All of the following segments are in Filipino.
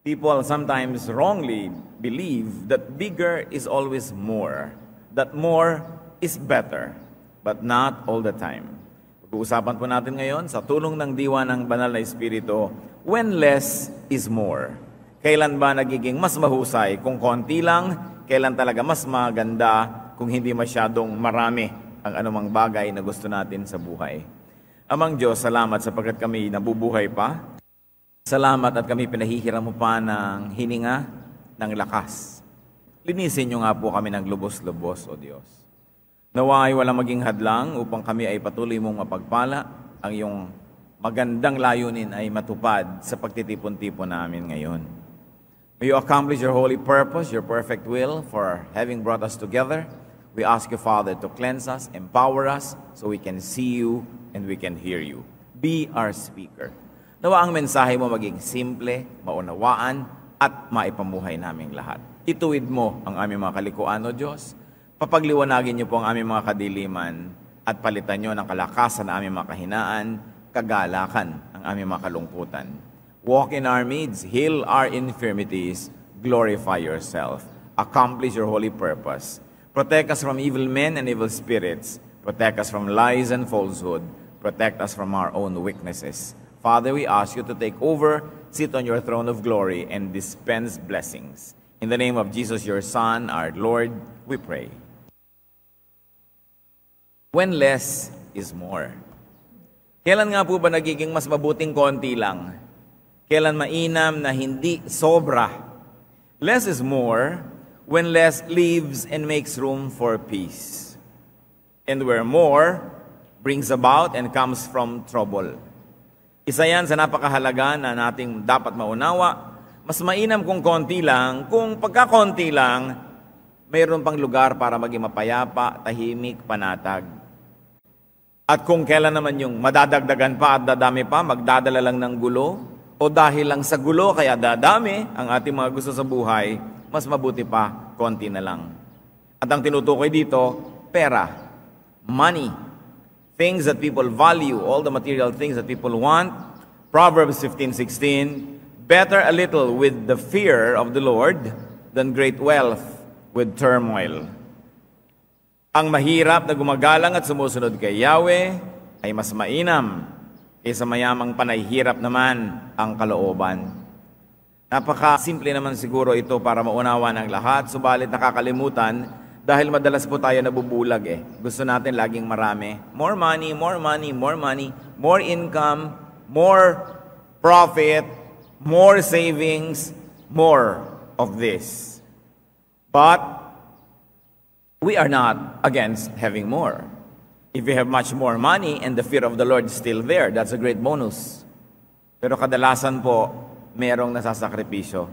People sometimes wrongly believe that bigger is always more, that more is better, but not all the time. Pag-uusapan po natin ngayon sa tulong ng diwa ng Banal na Espiritu, when less is more. Kailan ba nagiging mas mahusay? Kung konti lang, kailan talaga mas maganda kung hindi masyadong marami ang anumang bagay na gusto natin sa buhay. Amang Diyos, salamat sapagkat kami nabubuhay pa. Salamat at kami pinahihiram mo pa ng hininga, ng lakas. Linisin niyo nga po kami ng lubos-lubos, O Diyos. Nawa ay walang maging hadlang upang kami ay patuloy mong mapagpala. Ang iyong magandang layunin ay matupad sa pagtitipon-tipon namin ngayon. May you accomplish your holy purpose, your perfect will for having brought us together. We ask you, Father, to cleanse us, empower us, so we can see you and we can hear you. Be our speaker. Nawa ang mensahe mo maging simple, maunawaan, at maipamuhay naming lahat. Ituwid mo ang aming mga kalikuan, O Diyos. Papagliwanagin niyo po ang aming mga kadiliman at palitan niyo ng kalakasan ng aming mga kahinaan, kagalakan ang aming mga kalungkutan. Walk in our midst, heal our infirmities, glorify yourself, accomplish your holy purpose. Protect us from evil men and evil spirits. Protect us from lies and falsehood. Protect us from our own weaknesses. Father, we ask you to take over, sit on your throne of glory, and dispense blessings. In the name of Jesus, your Son, our Lord, we pray. When less is more. Kailan nga po ba nagiging mas mabuting konti lang? Kailan mainam na hindi sobra? Less is more when less leaves and makes room for peace. And where more brings about and comes from trouble. Isa yan sa napakahalaga na nating dapat maunawa. Mas mainam kung konti lang, kung pagkakonti lang, mayroon pang lugar para maging mapayapa, tahimik, panatag. At kung kailan naman yung madadagdagan pa at dadami pa, magdadala lang ng gulo, o dahil lang sa gulo kaya dadami ang ating mga gusto sa buhay, mas mabuti pa, konti na lang. At ang tinutukoy dito, pera. Money, things that people value, all the material things that people want. Proverbs 15:16, better a little with the fear of the Lord than great wealth with turmoil. Ang mahirap na gumagalang at sumusunod kay Yahweh ay mas mainam kaysa mayamang panahihirap naman ang kalooban. Napaka-simple naman siguro ito para maunawa ng lahat, subalit nakakalimutan dahil madalas po tayo nabubulag eh. Gusto natin laging marami. More money, more money, more money, more income, more profit, more savings, more of this. But we are not against having more. If you have much more money and the fear of the Lord is still there, that's a great bonus. Pero kadalasan po, merong nasasakripisyo.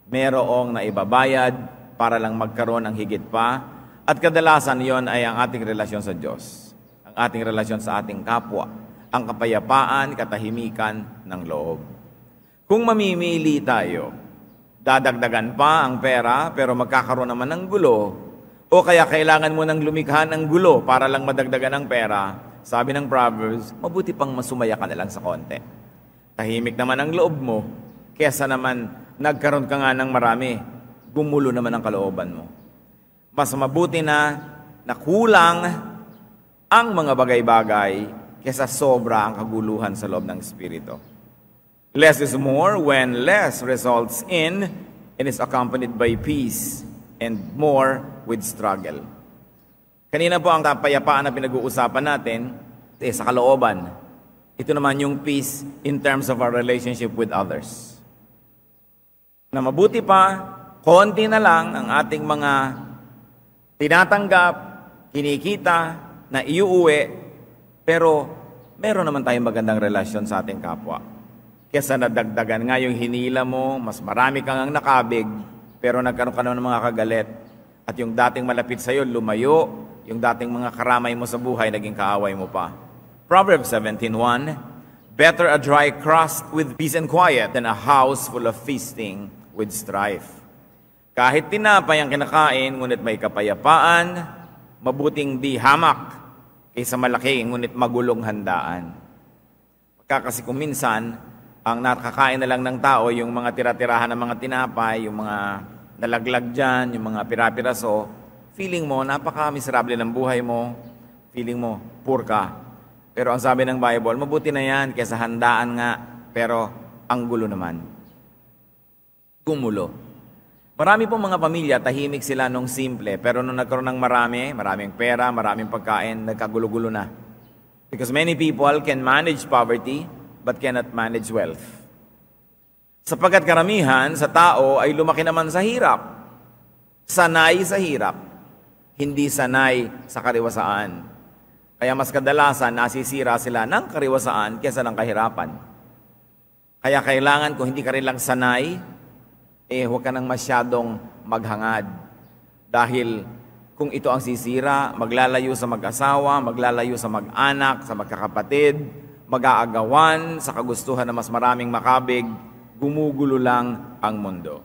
Merong naibabayad para lang magkaroon ng higit pa. At kadalasan yon ay ang ating relasyon sa Diyos. Ang ating relasyon sa ating kapwa. Ang kapayapaan, katahimikan ng loob. Kung mamimili tayo, dadagdagan pa ang pera pero magkakaroon naman ng gulo, o kaya kailangan mo nang lumikha ng gulo para lang madagdagan ang pera, sabi ng Proverbs, mabuti pang masumaya ka na lang sa konti. Tahimik naman ang loob mo, kesa naman nagkaroon ka nga ng marami, gumulo naman ang kalooban mo. Mas mabuti na kulang ang mga bagay-bagay kesa sobra ang kaguluhan sa loob ng Espiritu. Less is more when less results in and is accompanied by peace and more with struggle. Kanina po ang kapayapaan na pinag-uusapan natin sa kalooban. Ito naman yung peace in terms of our relationship with others. Na mabuti pa, konti na lang ang ating mga tinatanggap, kinikita, na iuuwi, pero meron naman tayong magandang relasyon sa ating kapwa. Kesa nadagdagan nga yung hinila mo, mas marami kang ang nakabig, pero nagkaroon ka naman ng mga kagalit. At yung dating malapit sa'yo, lumayo, yung dating mga karamay mo sa buhay, naging kaaway mo pa. Proverbs 17:1, better a dry crust with peace and quiet than a house full of feasting with strife. Kahit tinapay ang kinakain, ngunit may kapayapaan, mabuting di hamak kaysa malaki, ngunit magulong handaan. Kasi kung minsan, Ang nakakain na lang ng tao, yung mga tira-tirahan ng mga tinapay, yung mga nalaglag dyan, yung mga pirapiraso, feeling mo, napaka-miserable ng buhay mo, feeling mo, poor ka. Pero ang sabi ng Bible, mabuti na yan kaysa handaan nga, pero ang gulo naman. Gumulo. Marami pong mga pamilya, tahimik sila nung simple, pero nung nagkaroon ng maraming pera, maraming pagkain, nagkagulo-gulo na. Because many people can manage poverty, but cannot manage wealth. Sapagkat karamihan sa tao ay lumaki naman sa hirap. Sanay sa hirap. Hindi sanay sa kariwasaan. Kaya mas kadalasan nasisira sila ng kariwasaan kaysa ng kahirapan. Kaya kailangan kung hindi ka rin lang sanay, huwag ka nang masyadong maghangad. Dahil kung ito ang sisira, maglalayo sa mag-asawa, maglalayo sa mag-anak, sa magkakapatid, mag-aagawan sa kagustuhan na mas maraming makabig, gumugulo lang ang mundo.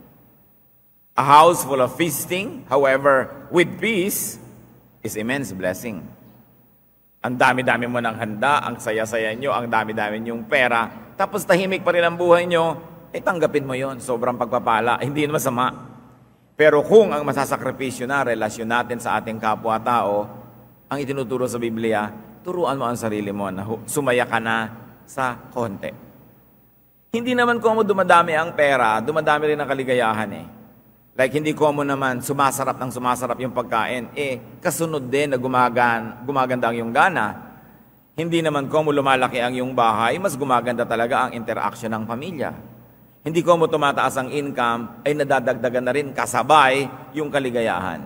A house full of feasting, however, with peace, is immense blessing. Ang dami-dami mo ng handa, ang saya-saya nyo, ang dami-dami nyong pera, tapos tahimik pa rin ang buhay nyo, tanggapin mo yon, sobrang pagpapala, hindi naman masama. Pero kung ang masasakripisyo na relasyon natin sa ating kapwa-tao, ang itinuturo sa Biblia, turuan mo ang sarili mo na sumaya ka na sa konti. Hindi naman kung dumadami ang pera, dumadami rin ang kaligayahan eh. Like hindi common naman sumasarap yung pagkain, kasunod din na gumaganda ang iyong gana. Hindi naman kung lumalaki ang iyong bahay, mas gumaganda talaga ang interaction ng pamilya. Hindi kung tumataas ang income, ay nadadagdagan na rin kasabay yung kaligayahan.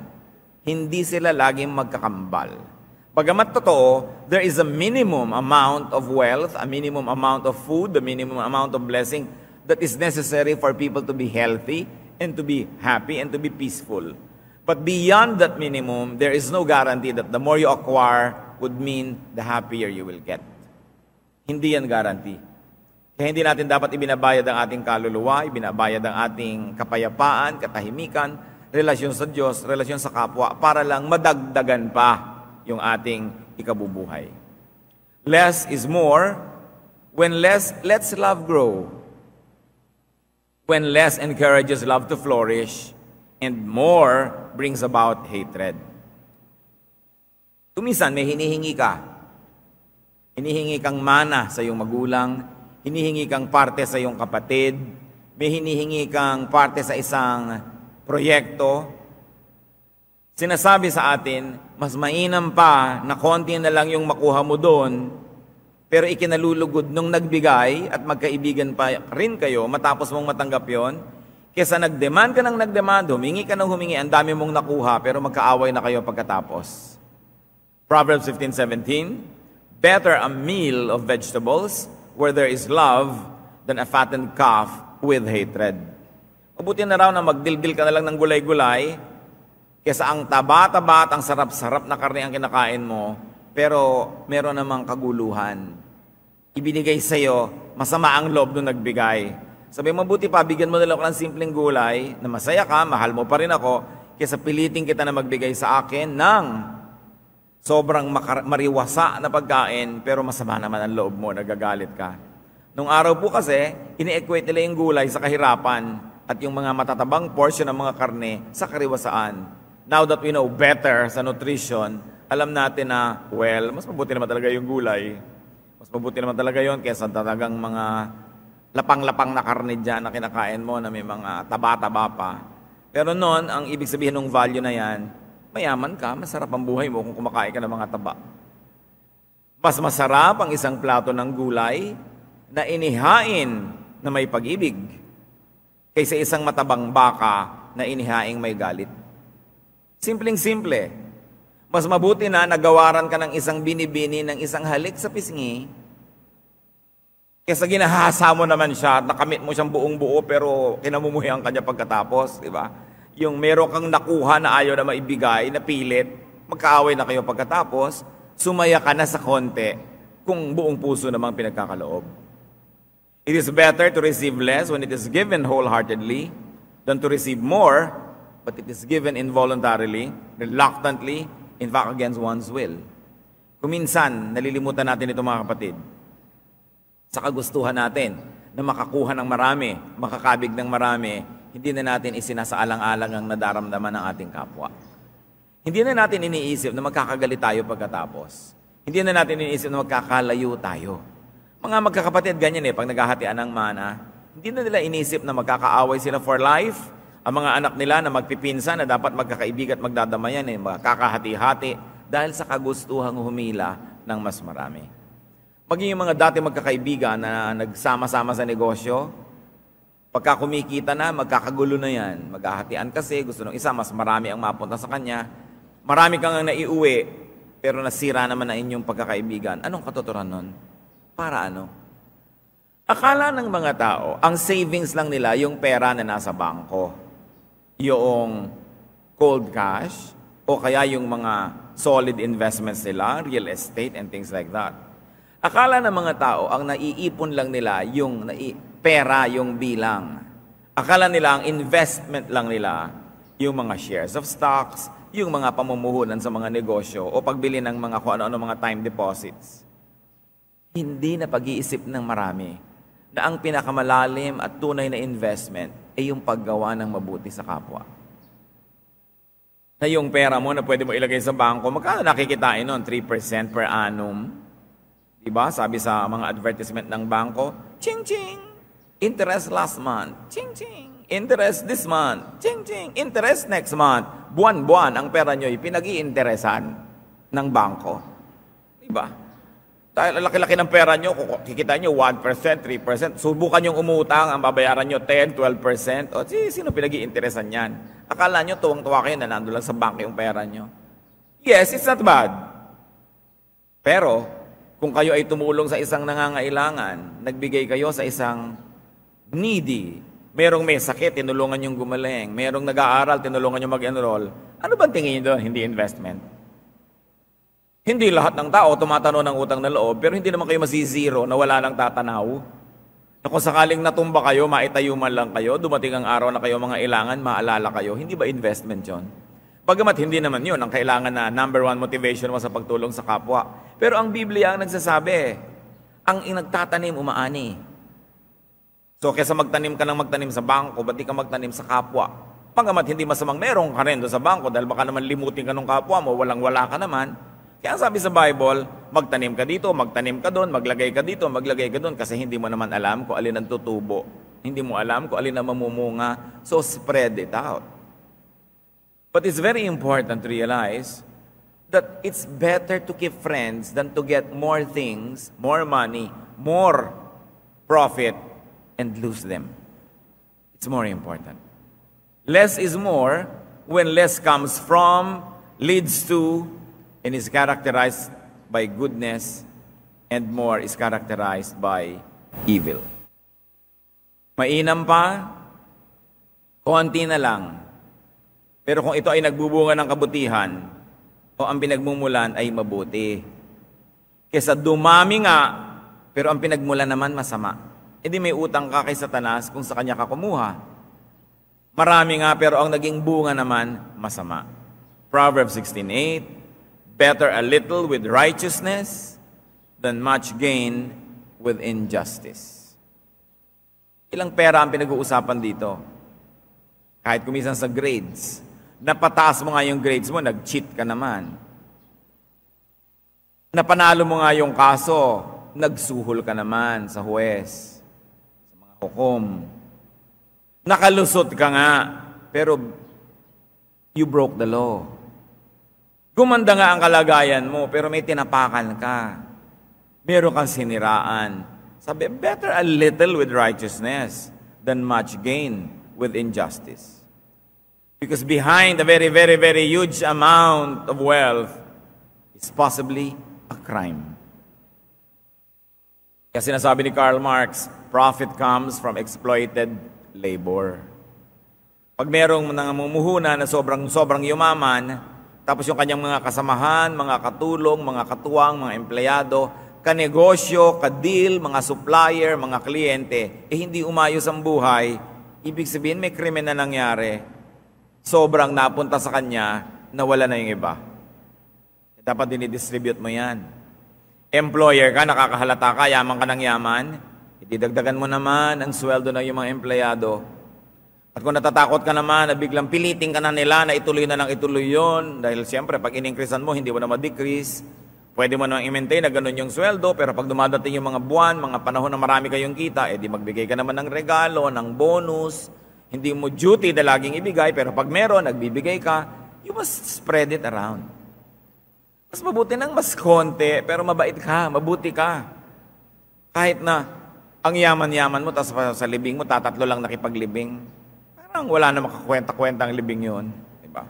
Hindi sila laging magkakambal. Bagamat totoo, there is a minimum amount of wealth, a minimum amount of food, a minimum amount of blessing that is necessary for people to be healthy and to be happy and to be peaceful. But beyond that minimum, there is no guarantee that the more you acquire would mean the happier you will get. Hindi yan guarantee. Kaya hindi natin dapat ibinabayad ang ating kaluluwa, ibinabayad ang ating kapayapaan, katahimikan, relasyon sa Diyos, relasyon sa kapwa, para lang madagdagan pa yung ating ikabubuhay. Less is more. When less lets love grow. When less encourages love to flourish, and more brings about hatred. Tumisan, may hinihingi ka. Hinihingi kang mana sa iyong magulang, hinihingi kang parte sa iyong kapatid, may hinihingi kang parte sa isang proyekto. Sinasabi sa atin, mas mainam pa na konti na lang yung makuha mo doon, pero ikinalulugod nung nagbigay at magkaibigan pa rin kayo matapos mong matanggap yon, kesa nagdemand ka ng nagdemand, humingi ka ng humingi, ang dami mong nakuha, pero magkaaway na kayo pagkatapos. Proverbs 15:17, better a meal of vegetables where there is love than a fattened calf with hatred. Mabuti na raw na magdildil ka na lang ng gulay-gulay, kesa ang taba-taba at ang sarap-sarap na karne ang kinakain mo, pero meron namang kaguluhan. Ibinigay sa'yo, masama ang loob nung nagbigay. Sabi, mabuti pa, bigyan mo na lang ng simpleng gulay, na masaya ka, mahal mo pa rin ako, kesa pilitin kita na magbigay sa akin ng sobrang mariwasa na pagkain, pero masama naman ang loob mo, nagagalit ka. Nung araw po kasi, ini-equate nila yung gulay sa kahirapan at yung mga matatabang portion ng mga karne sa kariwasaan. Now that we know better sa nutrition, alam natin na, well, mas mabuti naman talaga yung gulay. Mas mabuti naman talaga yon kaysa talagang mga lapang-lapang na karne dyan na kinakain mo na may mga taba-taba pa. Pero noon, ang ibig sabihin ng value na yan, mayaman ka, masarap ang buhay mo kung kumakain ka ng mga taba. Mas masarap ang isang plato ng gulay na inihain na may pag-ibig kaysa isang matabang baka na inihaing may galit. Simpleng-simple. Mas mabuti na nagawaran ka ng isang binibini ng isang halik sa pisngi kaysa ginahasa mo naman siya at nakamit mo siyang buong buo pero kinamumuhian ka niya pagkatapos, di ba? Yung meron kang nakuha na ayaw na maibigay, na pilit, magkaaway na kayo pagkatapos, sumaya ka na sa konti kung buong puso namang pinagkakaloob. It is better to receive less when it is given wholeheartedly than to receive more, but it is given involuntarily, reluctantly, in fact against one's will. Kung minsan, nalilimutan natin ito mga kapatid, sa kagustuhan natin, na makakuha ng marami, makakabig ng marami, hindi na natin isinasaalang-alang ang nadaramdaman ng ating kapwa. Hindi na natin iniisip na magkakagalit tayo pagkatapos. Hindi na natin iniisip na magkakalayo tayo. Mga magkakapatid, ganyan pag naghahatian ng mana, hindi na nila iniisip na magkakaaway sila for life. Ang mga anak nila na magpipinsan na dapat magkakaibigan at magdadamayan, magkakahati-hati dahil sa kagustuhang humila ng mas marami. Maging yung mga dati magkakaibigan na nagsama-sama sa negosyo, pagka kumikita na, magkakagulo na yan. Maghahatian kasi, gusto ng isa, mas marami ang mapunta sa kanya. Marami kang naiuwi, pero nasira naman na inyong pagkakaibigan. Anong katotohanan nun? Para ano? Akala ng mga tao, ang savings lang nila yung pera na nasa bangko. Yung cold cash, o kaya yung mga solid investments nila, real estate and things like that. Akala ng mga tao, ang naiipon lang nila yung pera, yung bilang. Akala nila, ang investment lang nila, yung mga shares of stocks, yung mga pamumuhunan sa mga negosyo, o pagbili ng mga kung ano-ano mga time deposits. Hindi na pag-iisip ng marami na ang pinakamalalim at tunay na investment ay yung paggawa ng mabuti sa kapwa. Na yung pera mo na pwede mo ilagay sa bangko, magkano nakikitain nun? 3% per annum. Diba? Sabi sa mga advertisement ng bangko, ching-ching, interest last month, ching-ching, interest this month, ching-ching, interest next month. Buwan-buwan ang pera nyo pinag-iinteresan ng bangko. Diba? Dahil laki-laki ng pera nyo, kikita nyo 1%, 3%, subukan yung umutang, ang babayaran nyo 10, 12%. O sino pinag-iinteresan yan? Akala nyo tuwang-tuwa kayo na nandun lang sa bangko yung pera nyo. Yes, it's not bad. Pero, kung kayo ay tumulong sa isang nangangailangan, nagbigay kayo sa isang needy, merong may sakit, tinulungan yung gumaling, merong nag-aaral, tinulungan yung mag-enroll, ano ba tingin nyo doon? Hindi investment. Hindi lahat ng tao tumatanaw ng utang na loob, pero hindi naman kayo masizero na wala nang tatanaw. Na kung sakaling natumba kayo, maitayuman lang kayo, dumating ang araw na kayo mga ilangan, maalala kayo, hindi ba investment yon? Bagamat hindi naman yun ang kailangan na number one motivation mo sa pagtulong sa kapwa. Pero ang Biblia ang nagsasabi, ang nagtatanim umaani. So kaysa magtanim ka ng magtanim sa bangko, ba't di ka magtanim sa kapwa? Bagamat hindi masamang merong ka rin doon sa bangko dahil baka naman limutin ka ng kapwa mo, walang-wala ka naman. Kaya sabi sa Bible, magtanim ka dito, magtanim ka doon, maglagay ka dito, maglagay ka doon kasi hindi mo naman alam kung alin ang tutubo. Hindi mo alam kung alin ang mamumunga. So spread it out. But it's very important to realize that it's better to keep friends than to get more things, more money, more profit, and lose them. It's more important. Less is more when less comes from, leads to, and is characterized by goodness, and more is characterized by evil. Mainam pa, konti na lang. Pero kung ito ay nagbubunga ng kabutihan, o ang pinagmumulan ay mabuti. Kesa dumami nga, pero ang pinagmulan naman masama. E di may utang ka kay Satanas kung sa kanya ka kumuha. Marami nga, pero ang naging bunga naman masama. Proverbs 16:8, better a little with righteousness than much gain with injustice. Ilang pera ang pinag-uusapan dito? Kahit kumisan sa grades. Napataas mo nga yung grades mo, nag-cheat ka naman. Napanalo mo nga yung kaso, nagsuhol ka naman sa huwes, sa mga hukom. Nakalusot ka nga, pero you broke the law. Gumanda nga ang kalagayan mo, pero may tinapakan ka. Meron kang siniraan. Sabi, better a little with righteousness than much gain with injustice. Because behind a very, very, very huge amount of wealth is possibly a crime. Kaya sinasabi ni Karl Marx, profit comes from exploited labor. Pag merong namumuhunan na sobrang yumaman, tapos yung kanyang mga kasamahan, mga katulong, mga katuwang, mga empleyado, kanegosyo, kadeal, mga supplier, mga kliyente, hindi umayos ang buhay, ibig sabihin may krimen na nangyari. Sobrang napunta sa kanya, nawala na yung iba. Dapat dinidistribute mo yan. Employer ka, nakakahalata ka, yaman ka ng yaman, Ididagdagan mo naman ang sweldo ng iyong mga empleyado. At kung natatakot ka naman na biglang piliting ka na nila na ituloy na lang ituloy yun, dahil siyempre pag in-increasean mo, hindi mo na ma-decrease, pwede mo na i-maintain na ganun yung sweldo, pero pag dumadating yung mga buwan, mga panahon na marami kayong kita, di magbigay ka naman ng regalo, ng bonus, hindi mo duty na laging ibigay, pero pag meron, nagbibigay ka, you must spread it around. Mas mabuti nang mas konti, pero mabait ka, mabuti ka. Kahit na ang yaman-yaman mo, tapos sa libing mo, tatatlo lang nakipaglibing. Parang wala na makakwenta-kwenta ang libing yun. Diba?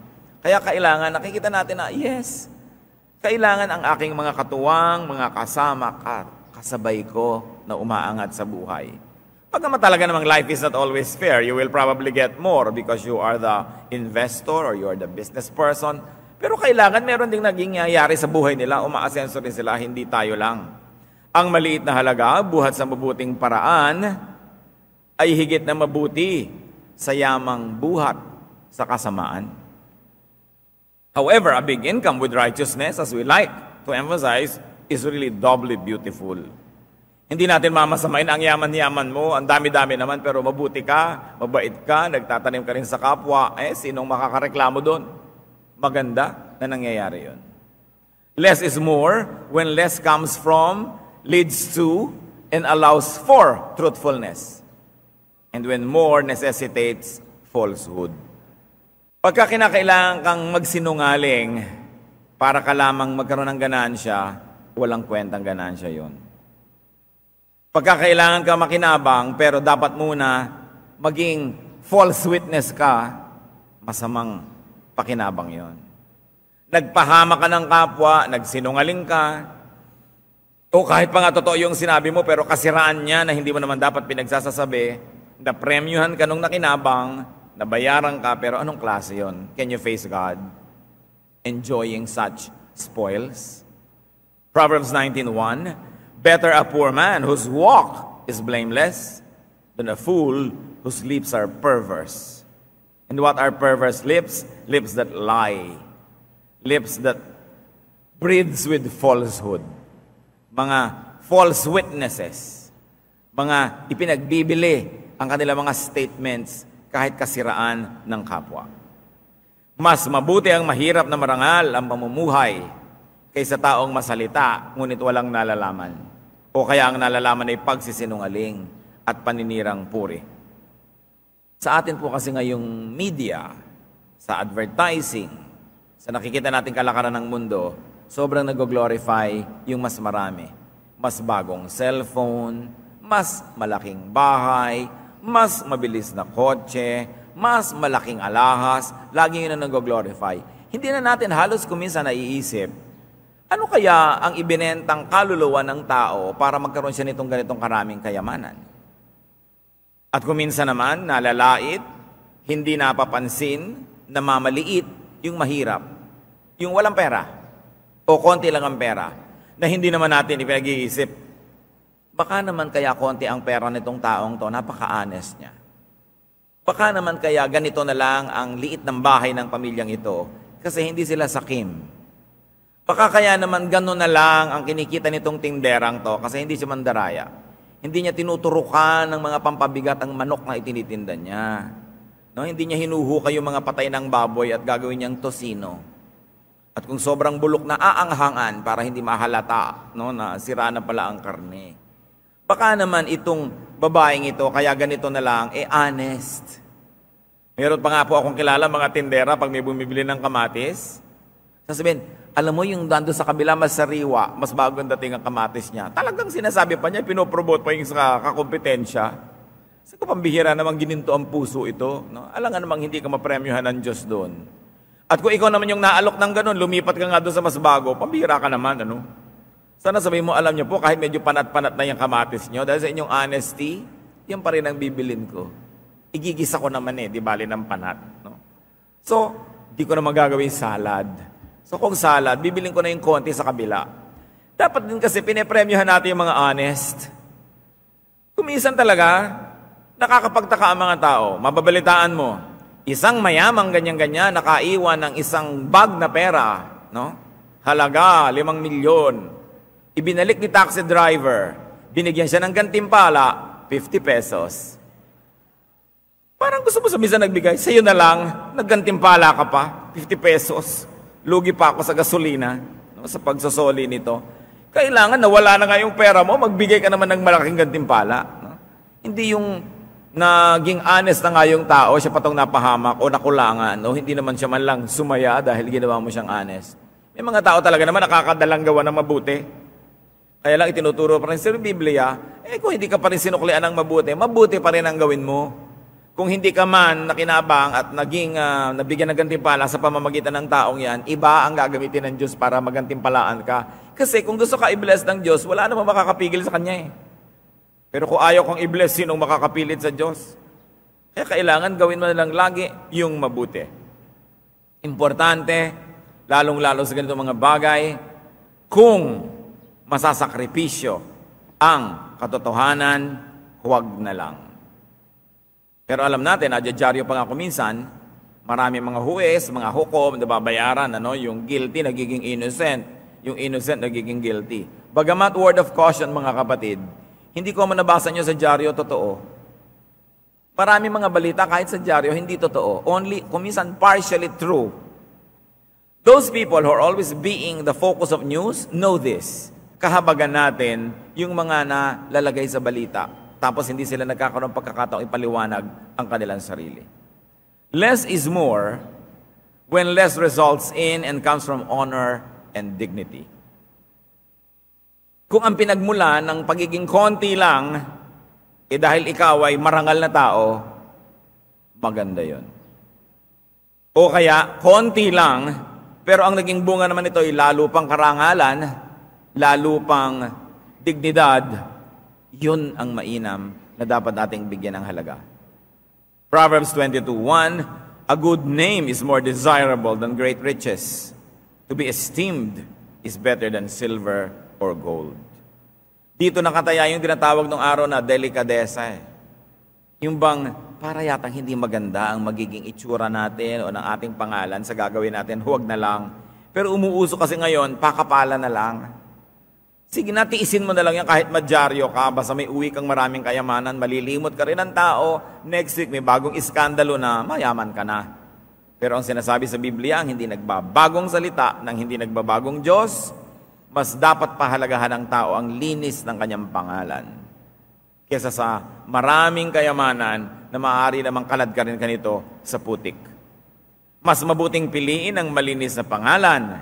Kaya kailangan, nakikita natin na, yes, kailangan ang aking mga katuwang, mga kasama, kasabay ko na umaangat sa buhay. Pag naman talaga namang life is not always fair, you will probably get more because you are the investor or you are the business person. Pero kailangan meron ding naging nangyayari sa buhay nila, umaasenso rin sila, hindi tayo lang. Ang maliit na halaga, buhat sa mabuting paraan, ay higit na mabuti sa yamang buhat sa kasamaan. However, a big income with righteousness, as we like to emphasize, is really doubly beautiful. Hindi natin mamasamain ang yaman-yaman mo, ang dami-dami naman, pero mabuti ka, mabait ka, nagtatanim ka rin sa kapwa, sinong makakareklamo doon? Maganda na nangyayari yun. Less is more when less comes from, leads to, and allows for truthfulness. And when more necessitates falsehood. Pagka kinakailangan kang magsinungaling para ka lamang magkaroon ng ganansya, walang kwentang ganansya yon. Pagka kailangan ka makinabang pero dapat muna maging false witness ka, masamang pakinabang yon. Nagpahama ka ng kapwa, nagsinungaling ka, o kahit pa nga totoo yung sinabi mo pero kasiraan niya na hindi mo naman dapat pinagsasasabi, napremyuhan ka nung nakinabang, nabayaran ka, pero anong klase yon? Can you face God enjoying such spoils? Proverbs 19:1, better a poor man whose walk is blameless than a fool whose lips are perverse. And what are perverse lips? Lips that lie. Lips that breathes with falsehood. Mga false witnesses. Mga ipinagbibili ang kanilang mga statements kahit kasiraan ng kapwa. Mas mabuti ang mahirap na marangal ang pamumuhay kaysa taong masalita ngunit walang nalalaman. O kaya ang nalalaman ay pagsisinungaling at paninirang puri. Sa atin po kasi ngayong media, sa advertising, sa nakikita natin kalakaran ng mundo, sobrang nag-glorify yung mas marami. Mas bagong cellphone, mas malaking bahay, mas mabilis na kotse, mas malaking alahas, lagi yun na nag-glorify. Hindi na natin halos kuminsan naiisip, ano kaya ang ibinentang kaluluwa ng tao para magkaroon siya nitong ganitong karaming kayamanan? At kuminsan naman, nalalait, hindi napapansin, namamaliit, yung mahirap, yung walang pera, o konti lang ang pera, na hindi naman natin ipinag-iisip, baka naman kaya konti ang pera nitong taong to, napaka-honest niya. Baka naman kaya ganito na lang ang liit ng bahay ng pamilyang ito kasi hindi sila sakim. Baka kaya naman gano'n na lang ang kinikita nitong tinderang to kasi hindi siya mandaraya. Hindi niya tinuturukan ng mga pampabigat ang manok na itinitinda niya. No, hindi niya hinuhukay yung mga patay ng baboy at gagawin niyang tosino. At kung sobrang bulok na aanghangan para hindi mahalata, no, na sira na pala ang karne. Baka naman itong babaeng ito, kaya ganito na lang, honest. Meron pa nga po akong kilala mga tindera pag may bumibili ng kamatis. Sasabihin, alam mo yung dando sa kabila mas sariwa, mas bagong dating ang kamatis niya. Talagang sinasabi pa niya, pinopromote pa yung sa kakompetensya. Sa kapambihira namang gininto ang puso ito. No? Alam nga namang hindi ka mapremyuhan ng Diyos doon. At kung ikaw naman yung naalok ng ganun, lumipat ka nga doon sa mas bago, pambihira ka naman, ano? Sana sabihin mo, alam niyo po, kahit medyo panat-panat na yung kamatis niyo, dahil sa inyong honesty, yan pa rin ang bibilin ko. Igigisa ko naman di bali ng panat. No? So, di ko na magagawin salad. So, kung salad, bibilin ko na yung konti sa kabila. Dapat din kasi pinepremyohan natin yung mga honest. Kuminsan talaga, nakakapagtaka ang mga tao. Mababalitaan mo, isang mayamang ganyan-ganyan, nakaiwan ng isang bag na pera, no? Halaga, 5 milyon. Ibinalik ni taxi driver. binigyan siya ng gantimpala, 50 pesos. Parang gusto mo sabihin sa nagbigay, sa'yo na lang, naggantimpala ka pa, 50 pesos. Lugi pa ako sa gasolina, no, sa pagsasoli nito. Kailangan nawala na nga yung pera mo, magbigay ka naman ng malaking gantimpala. No? Hindi yung naging honest na nga yung tao, siya patong napahamak o nakulangan, o hindi naman siya man lang sumaya dahil ginawa mo siyang honest. May mga tao talaga naman nakakadalang gawa ng mabuti. Kaya lang itinuturo pa rin sa Biblia, kung hindi ka pa rin sinuklian ng mabuti, mabuti pa rin ang gawin mo. Kung hindi ka man nakinabang at nabigyan ng gantimpala sa pamamagitan ng taong yan, iba ang gagamitin ng Diyos para magantimpalaan ka. Kasi kung gusto ka i-bless ng Diyos, wala namang makakapigil sa Kanya eh. Pero kung ayaw kong i-bless, sinong makakapilit sa Diyos? Kaya kailangan gawin mo na lang lagi yung mabuti. Importante, lalong-lalo sa ganitong mga bagay, kung masasakripisyo ang katotohanan, huwag na lang. Pero alam natin, adyadyaryo pa nga kuminsan, marami mga huwes, mga hukom, nababayaran, yung guilty nagiging innocent, yung innocent nagiging guilty. Bagamat word of caution mga kapatid, hindi ko man nabasa nyo sa dyaryo, totoo. Marami mga balita kahit sa dyaryo, hindi totoo. Only, kuminsan partially true. Those people who are always being the focus of news, know this. Kahabagan natin yung mga nalalagay sa balita. Tapos hindi sila nagkakaroon ng pagkakataong ipaliwanag ang kanilang sarili. Less is more when less results in and comes from honor and dignity. Kung ang pinagmula ng pagiging konti lang, dahil ikaw ay marangal na tao, maganda yon. O kaya, konti lang, pero ang naging bunga naman ito ay lalo pang karangalan, lalo pang dignidad, yun ang mainam na dapat nating bigyan ng halaga. Proverbs 22:1, a good name is more desirable than great riches. To be esteemed is better than silver or gold. Dito nakataya yung tinatawag ng araw na delikadesa. Yung bang para yatang hindi maganda ang magiging itsura natin o ng ating pangalan sa gagawin natin, huwag na lang. Pero umuuso kasi ngayon, pakapala na lang. Sige na, tiisin mo na lang yan kahit madyaryo ka, basta may uwi kang maraming kayamanan, malilimot ka rin ng tao, next week may bagong iskandalo na mayaman ka na. Pero ang sinasabi sa Biblia, ang hindi nagbabagong salita ng hindi nagbabagong Diyos, mas dapat pahalagahan ng tao ang linis ng kanyang pangalan. Kesa sa maraming kayamanan na maaari namang kalad ka rin kanito sa putik. Mas mabuting piliin ang malinis na pangalan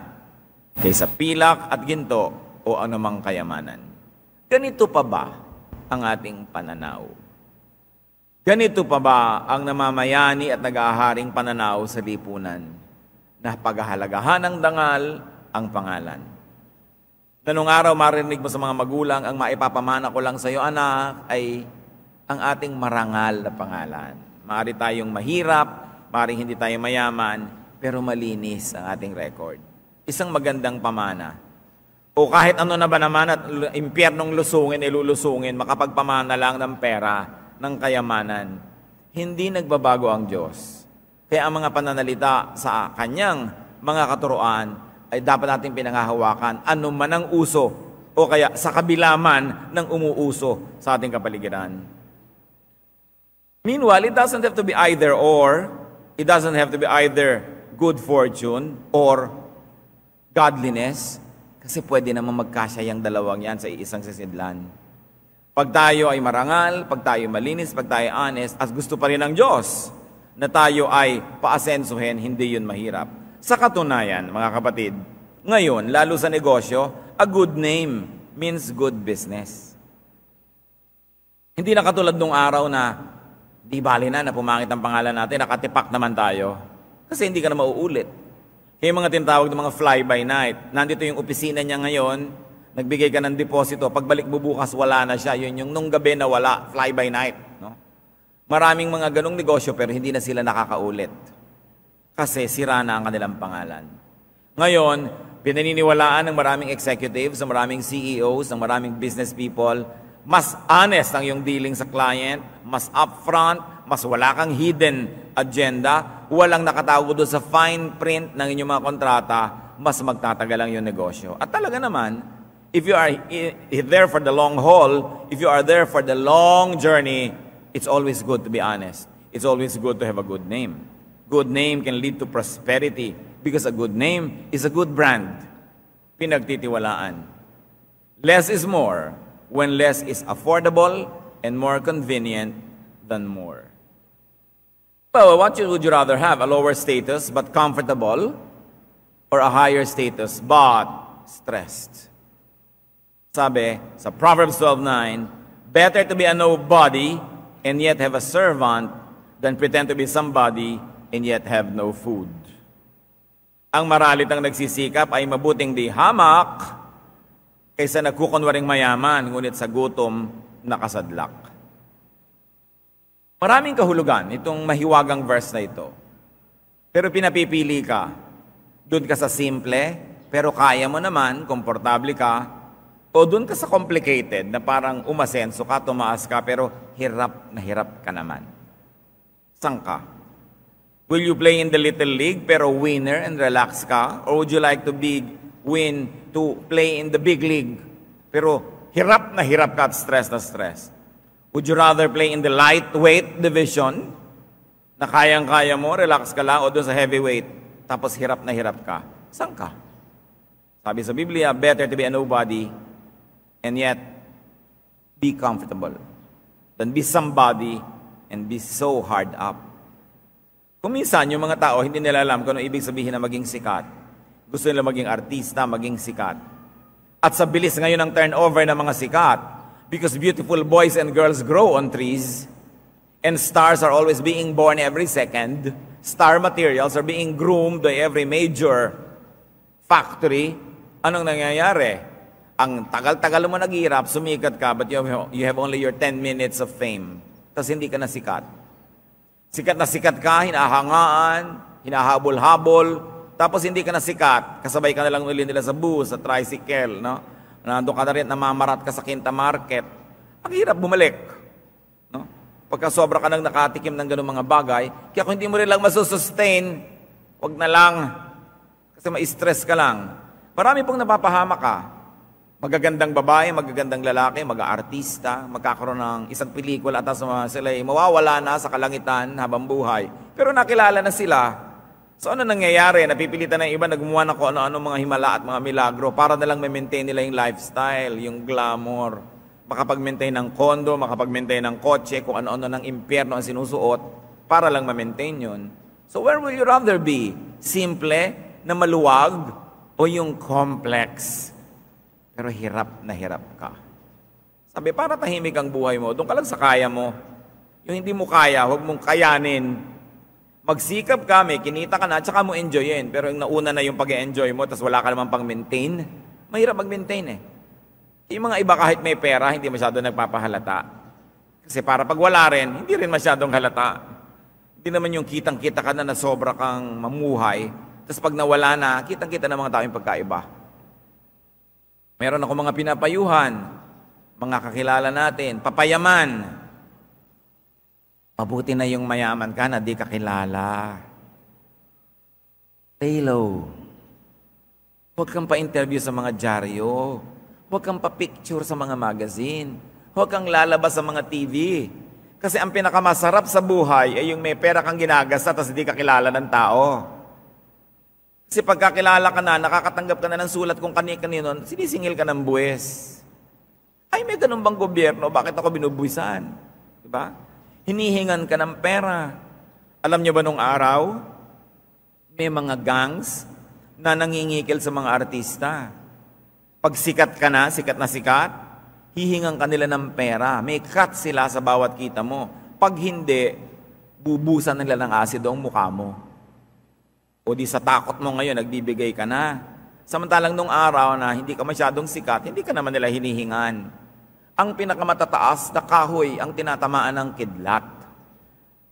kaysa pilak at ginto o anumang kayamanan. Ganito pa ba ang ating pananaw? Ganito pa ba ang namamayani at nag-aaharing pananaw sa lipunan na paghahalagahan ng dangal ang pangalan? Nanong araw marinig mo sa mga magulang, ang maipapamana ko lang sa iyo, anak, ay ang ating marangal na pangalan. Maaari tayong mahirap, maaari hindi tayo mayaman, pero malinis ang ating record. Isang magandang pamana. O kahit ano na ba naman at impyernong lusungin, ilulusungin, makapagpamana lang ng pera, ng kayamanan. Hindi nagbabago ang Diyos. Kaya ang mga pananalita sa Kanyang mga katuruan ay dapat nating pinangahawakan ano man ang uso o kaya sa kabila man ng umuuso sa ating kapaligiran. Meanwhile, it doesn't have to be either or. It doesn't have to be either good fortune or godliness. Kasi pwede naman magkasya yung dalawang yan sa isang sisidlan. Pag tayo ay marangal, pag tayo malinis, pag tayo honest, at gusto pa rin ng Diyos na tayo ay paasensuhin, hindi yun mahirap. Sa katunayan, mga kapatid, ngayon, lalo sa negosyo, a good name means good business. Hindi na katulad nung araw na di bali na pumangit ang pangalan natin, nakatipak naman tayo. Kasi hindi ka na mauulit. Kaya mga tinatawag ng mga fly-by-night. Nandito yung opisina niya ngayon, nagbigay ka ng deposito, pagbalik mo bukas, wala na siya. Yun yung nung gabi na wala, fly-by-night. No? Maraming mga ganong negosyo pero hindi na sila nakakaulit. Kasi sira na ang kanilang pangalan. Ngayon, pinaniniwalaan ng maraming executives, ng maraming CEOs, ng maraming business people, mas honest ang iyong dealing sa client, mas upfront, mas wala kang hidden agenda, walang nakatago doon sa fine print ng inyong mga kontrata, mas magtatagal ang iyong negosyo. At talaga naman, If you are there for the long haul, if you are there for the long journey, it's always good to be honest. It's always good to have a good name. Good name can lead to prosperity because a good name is a good brand. Pinagtitiwalaan. Less is more when less is affordable and more convenient than more. Well, what would you rather have? A lower status but comfortable, or a higher status but stressed? Sabi sa Proverbs 12:9, better to be a nobody and yet have a servant than pretend to be somebody and yet have no food. Ang maralit ang nagsisikap ay mabuting di hamak kaysa nagkukunwaring mayaman, ngunit sa gutom nakasadlak. Maraming kahulugan itong mahiwagang verse na ito. Pero pinapipili ka. Doon ka sa simple, pero kaya mo naman, komportable ka. O doon ka sa complicated, na parang umasenso ka, tumaas ka, pero hirap na hirap ka naman. Saan ka? Will you play in the little league, pero winner and relax ka? Or would you like to play in the big league, pero hirap na hirap ka at stress na stress? Would you rather play in the lightweight division, na kayang-kaya mo, relax ka lang, o doon sa heavyweight, tapos hirap na hirap ka? Saan ka? Sabi sa Biblia, better to be a nobody and yet be comfortable than be somebody and be so hard up. Kung minsan, yung mga tao, hindi nila alam kung ano ibig sabihin na maging sikat. Gusto nila maging artista, maging sikat. At sa bilis ngayon ng turnover ng mga sikat, because beautiful boys and girls grow on trees, and stars are always being born every second, star materials are being groomed by every major factory, anong nangyayari? Ang tagal-tagal mo naghihirap, sumikat ka, but you have only your 10 minutes of fame. Tapos hindi ka na sikat. Sikat na sikat ka, hinahangaan, hinahabol-habol, tapos hindi ka na sikat, kasabay ka na lang uli nila sa bus, sa tricycle, no? Nandun ka na rin, namamarat ka sa Quinta Market. Ang hirap bumalik. No? Pagka sobra ka nang nakatikim ng ganung mga bagay, kaya kung hindi mo rin lang masusustain, wag na lang, kasi ma-stress ka lang. Marami pong napapahama ka. Magagandang babae, magagandang lalaki, mag-aartista, magkakaroon ng isang pelikula at sila ay mawawala na sa kalangitan habang buhay. Pero nakilala na sila. So ano nangyayari? Napipilitan ng iba na gumawa ng kung ano-ano mga himala at mga milagro para na lang ma-maintain nila yung lifestyle, yung glamour. Makapag-maintain ng kondo, makapag-maintain ng kotse, kung ano-ano ng impyerno ang sinusuot para lang ma-maintain yun. So where will you rather be? Simple, na maluwag, o yung complex? Pero hirap na hirap ka. Sabi, para tahimik ang buhay mo, doon ka lang sa kaya mo. Yung hindi mo kaya, huwag mong kayanin. Magsikap ka, may kinita ka na, at saka mo enjoyin. Pero yung nauna na yung pag-enjoy mo, tapos wala ka naman pang maintain, mahirap mag-maintain eh. Yung mga iba kahit may pera, hindi masyado nagpapahalata. Kasi para pag wala rin, hindi rin masyadong halata. Hindi naman yung kitang-kita ka na sobra kang mamuhay, tapos pag nawala na, kitang-kita na mga taong pagkaiba. Meron ako mga pinapayuhan, mga kakilala natin, papayaman. Mabuti na yung mayaman ka na di kakilala. Lay low. Huwag kang pa-interview sa mga dyaryo. Huwag kang pa-picture sa mga magazine. Huwag kang lalabas sa mga TV. Kasi ang pinakamasarap sa buhay ay yung may pera kang ginagasta tapos di kakilala ng tao. Kasi pagkakilala ka na, nakakatanggap ka na ng sulat kung kani-kanino, sinisingil ka ng buwes. Ay, may ganun bang gobyerno? Bakit ako binubuwisan? Diba? Hinihingan ka ng pera. Alam niyo ba nung araw, may mga gangs na nangingikil sa mga artista. Pag sikat ka na sikat, hihingan ka nila ng pera. May cut sila sa bawat kita mo. Pag hindi, bubusan nila ng asido ang mukha mo. O di sa takot mo ngayon, nagbibigay ka na. Samantalang nung araw na hindi ka masyadong sikat, hindi ka naman nila hinihingan. Ang pinakamatataas na kahoy ang tinatamaan ng kidlat.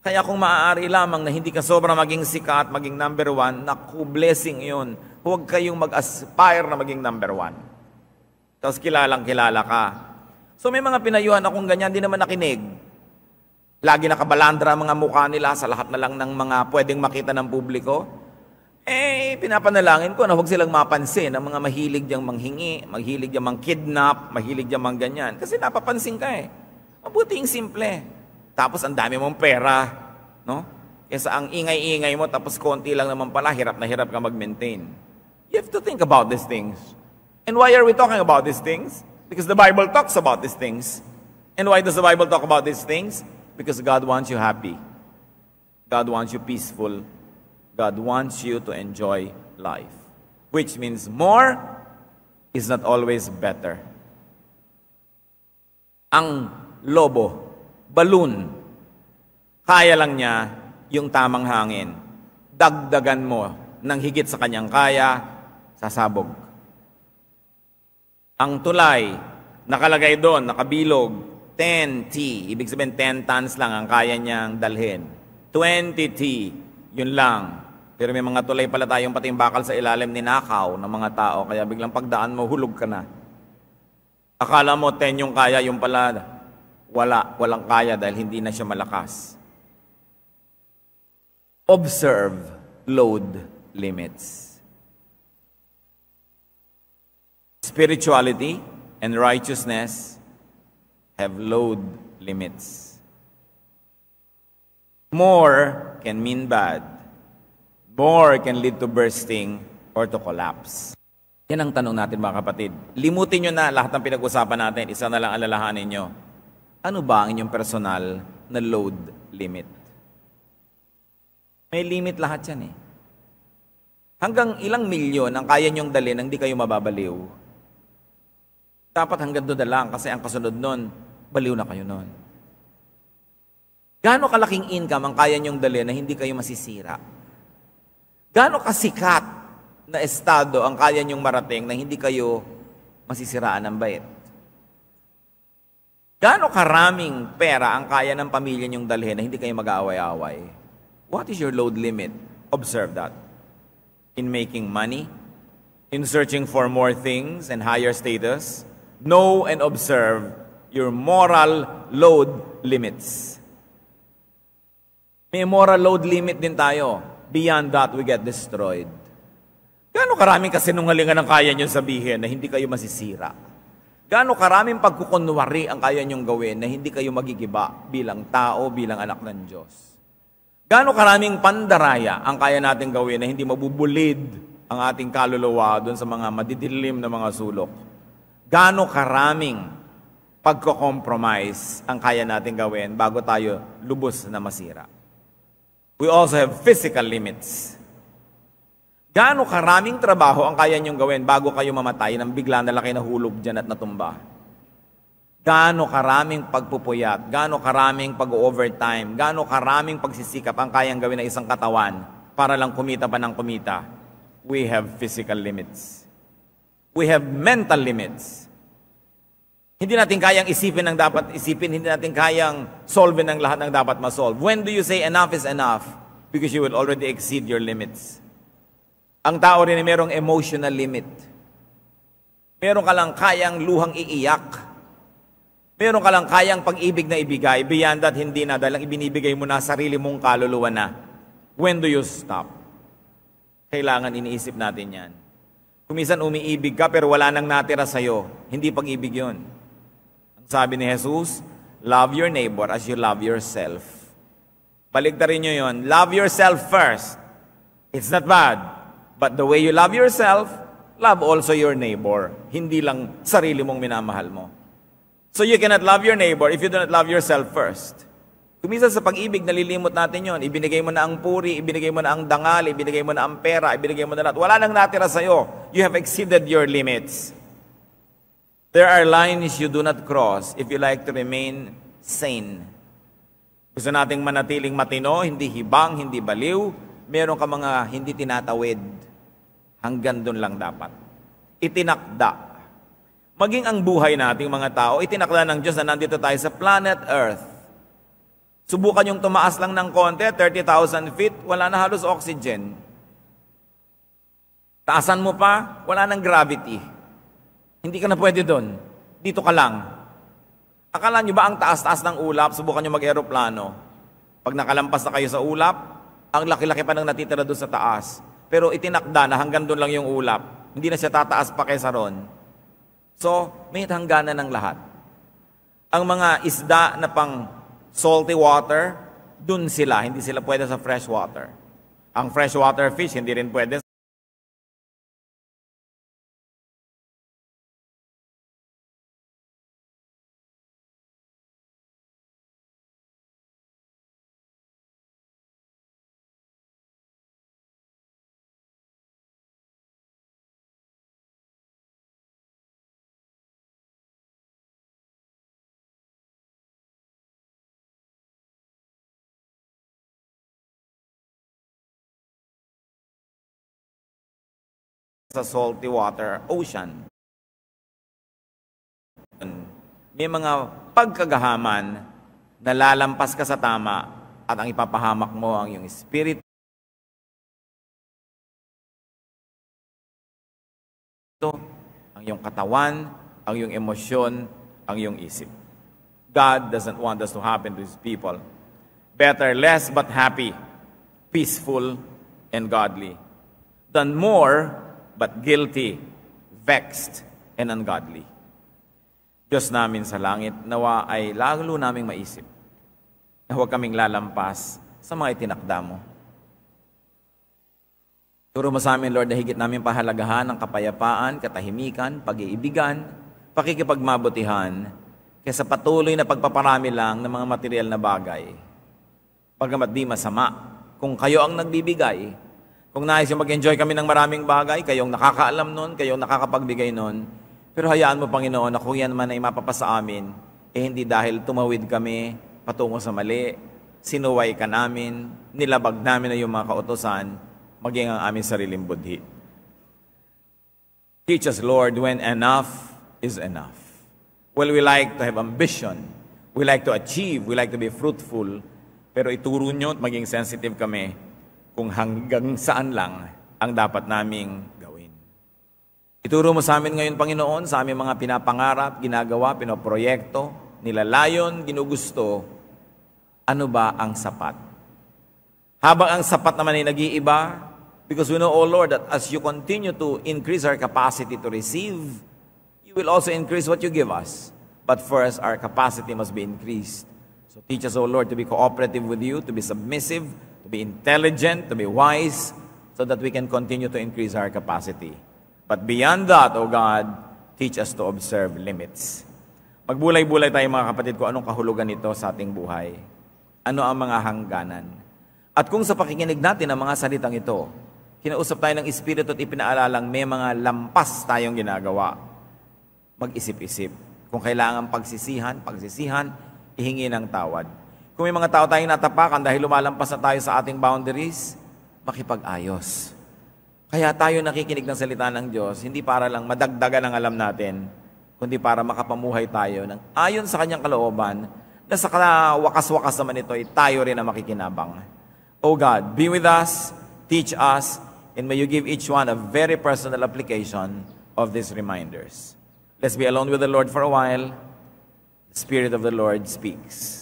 Kaya kung maaari lamang na hindi ka sobra maging sikat, maging number one, naku, blessing yun. Huwag kayong mag-aspire na maging number one. Tapos kilalang-kilala ka. So may mga pinayuhan akong ganyan, di naman nakinig. Lagi nakabalandra ang mga mukha nila sa lahat na lang ng mga pwedeng makita ng publiko. Pinapanalangin ko na huwag silang mapansin ang mga mahilig diyang manghingi, mahilig diyang mangkidnap, mahilig diyang mangganyan. Kasi napapansin ka eh. Mabuting simple. Tapos ang dami mong pera, no? Kesa ang ingay-ingay mo, tapos konti lang naman pala, hirap na hirap ka mag-maintain. You have to think about these things. And why are we talking about these things? Because the Bible talks about these things. And why does the Bible talk about these things? Because God wants you happy. God wants you peaceful. God wants you to enjoy life. Which means more is not always better. Ang lobo, balloon, kaya lang niya yung tamang hangin. Dagdagan mo ng higit sa kanyang kaya, sasabog. Ang tulay, nakalagay doon, nakabilog, 10T. Ibig sabihin, 10 tons lang ang kaya niyang dalhin. 20T, yun lang. Pero may mga tulay pala tayong pati yung bakal sa ilalim ninakaw ng mga tao, kaya biglang pagdaan mo, hulog ka na. Akala mo 10 yung kaya, yung pala walang kaya dahil hindi na siya malakas. Observe load limits. Spirituality and righteousness have load limits. More can mean bad. More can lead to bursting or to collapse. Yan ang tanong natin mga kapatid. Limutin nyo na lahat ng pinag-usapan natin. Isa na lang alalahanin nyo. Ano ba ang inyong personal na load limit? May limit lahat yan eh. Hanggang ilang milyon ang kaya nyong dalhin nang di kayo mababaliw. Dapat hanggang doon na lang kasi ang kasunod nun, baliw na kayo nun. Gaano kalaking income ang kaya nyong dalhin na hindi kayo masisira? Gaano kasikat na estado ang kaya nyong marating na hindi kayo masisiraan ng bait? Gaano karaming pera ang kaya ng pamilya nyong dalhin na hindi kayo mag-aaway-aaway? What is your load limit? Observe that. In making money, in searching for more things and higher status, know and observe your moral load limits. May moral load limit din tayo. Beyond that, we get destroyed. Gaano karaming kasinungalingan ang kaya nyo sabihin na hindi kayo masisira? Gaano karaming pagkukunwari ang kaya nyong gawin na hindi kayo magigiba bilang tao, bilang anak ng Diyos? Gaano karaming pandaraya ang kaya natin gawin na hindi mabubulid ang ating kaluluwa doon sa mga madidilim na mga sulok? Gaano karaming pagko-compromise ang kaya natin gawin bago tayo lubos na masira? We also have physical limits. Gaano karaming trabaho ang kaya niyong gawin bago kayo mamatay nang bigla na lang kayo nahulog dyan at natumba? Gaano karaming pagpupuyat, gaano karaming pag-overtime, gaano karaming pagsisikap ang kayang gawin ng isang katawan para lang kumita pa ng kumita? We have physical limits. We have mental limits. Hindi natin kayang isipin ang dapat isipin, hindi natin kayang solve ang lahat ng dapat ma-solve. When do you say enough is enough? Because you will already exceed your limits. Ang tao rin ay merong emotional limit. Meron ka lang kayang luhang iiyak. Meron ka lang kayang pag-ibig na ibigay. Beyond that, hindi na. Dahil ang ibinibigay mo na sarili mong kaluluwa na. When do you stop? Kailangan iniisip natin yan. Kumisan umiibig ka pero wala nang natira sa'yo. Hindi pag-ibig yun. Ang sabi ni Jesus, love your neighbor as you love yourself. Baligtarin nyo yun. Love yourself first. It's not bad. But the way you love yourself, love also your neighbor. Hindi lang sarili mong minamahal mo. So you cannot love your neighbor if you do not love yourself first. Kuminsan sa pag-ibig, nalilimot natin yon. Ibinigay mo na ang puri, ibinigay mo na ang dangal, ibinigay mo na ang pera, ibinigay mo na lahat. Wala nang natira sa'yo. You have exceeded your limits. There are lines you do not cross if you like to remain sane. Gusto nating manatiling matino, hindi hibang, hindi baliw. Meron ka mga hindi tinatawid. Hanggang doon lang dapat. Itinakda. Maging ang buhay nating mga tao, itinakda ng Diyos na nandito tayo sa planet Earth. Subukan yung tumaas lang ng konti, 30,000 feet, wala na halos oxygen. Taasan mo pa, wala nang gravity. Hindi ka na pwede doon. Dito ka lang. Akala nyo ba ang taas-taas ng ulap, subukan nyo mag-aeroplano. Pag nakalampas na kayo sa ulap, ang laki-laki pa nang natitira doon sa taas. pero itinakda na hanggang doon lang yung ulap. Hindi na siya tataas pa kaysa ron. So, may hangganan ng lahat. Ang mga isda na pang salty water, dun sila, hindi sila pwede sa fresh water. Ang freshwater fish, hindi rin pwede sa salty water ocean. May mga pagkagahaman na lalampas ka sa tama at ang ipapahamak mo ang iyong espiritu, ang iyong katawan, ang iyong emosyon, ang iyong isip. God doesn't want us to happen to His people. Better less but happy, peaceful, and godly, than more but guilty, vexed, and ungodly. Diyos namin sa langit, nawa ay lalo naming maisip na huwag kaming lalampas sa mga itinakda mo. Turo mo sa amin, Lord, na higit namin pahalagahan ang kapayapaan, katahimikan, pag-iibigan, pakikipagmabutihan, kaysa patuloy na pagpaparami lang ng mga material na bagay. Pagamat di masama, kung kayo ang nagbibigay, kung nais yung mag-enjoy kami ng maraming bagay, kayong nakakaalam nun, kayong nakakapagbigay nun, pero hayaan mo, Panginoon, na kung yan man ay mapapasa amin, hindi dahil tumawid kami patungo sa mali, sinuway ka namin, nilabag namin na yung mga kautosan, maging ang aming sariling budhi. Teach us, Lord, when enough is enough. Well, we like to have ambition, we like to achieve, we like to be fruitful, pero ituro nyo at maging sensitive kami kung hanggang saan lang ang dapat naming gawin. Ituro mo sa amin ngayon, Panginoon, sa aming mga pinapangarap, ginagawa, pinoproyekto, nilalayon, ginugusto, ano ba ang sapat? Habang ang sapat naman ay nag-iiba, because we know, O Lord, that as you continue to increase our capacity to receive, you will also increase what you give us. But first, our capacity must be increased. So teach us, O Lord, to be cooperative with you, to be submissive, to be intelligent, to be wise, so that we can continue to increase our capacity. But beyond that, O God, teach us to observe limits. Magbulay-bulay tayo mga kapatid ko, anong kahulugan nito sa ating buhay? Ano ang mga hangganan? At kung sa pakikinig natin ang mga salitang ito, kinausap tayo ng Espiritu at ipinaalalang may mga lampas tayong ginagawa. Mag-isip-isip. Kung kailangan pagsisihan, ihingi ng tawad. Kung may mga tao tayong natapakan dahil lumalampas na tayo sa ating boundaries, makipag-ayos. Kaya tayo nakikinig ng salita ng Diyos, hindi para lang madagdagan ang alam natin, kundi para makapamuhay tayo ng ayon sa Kanyang kalooban, na sa wakas-wakas naman ito ay tayo rin ang makikinabang. O God, be with us, teach us, and may you give each one a very personal application of these reminders. Let's be alone with the Lord for a while. The Spirit of the Lord speaks.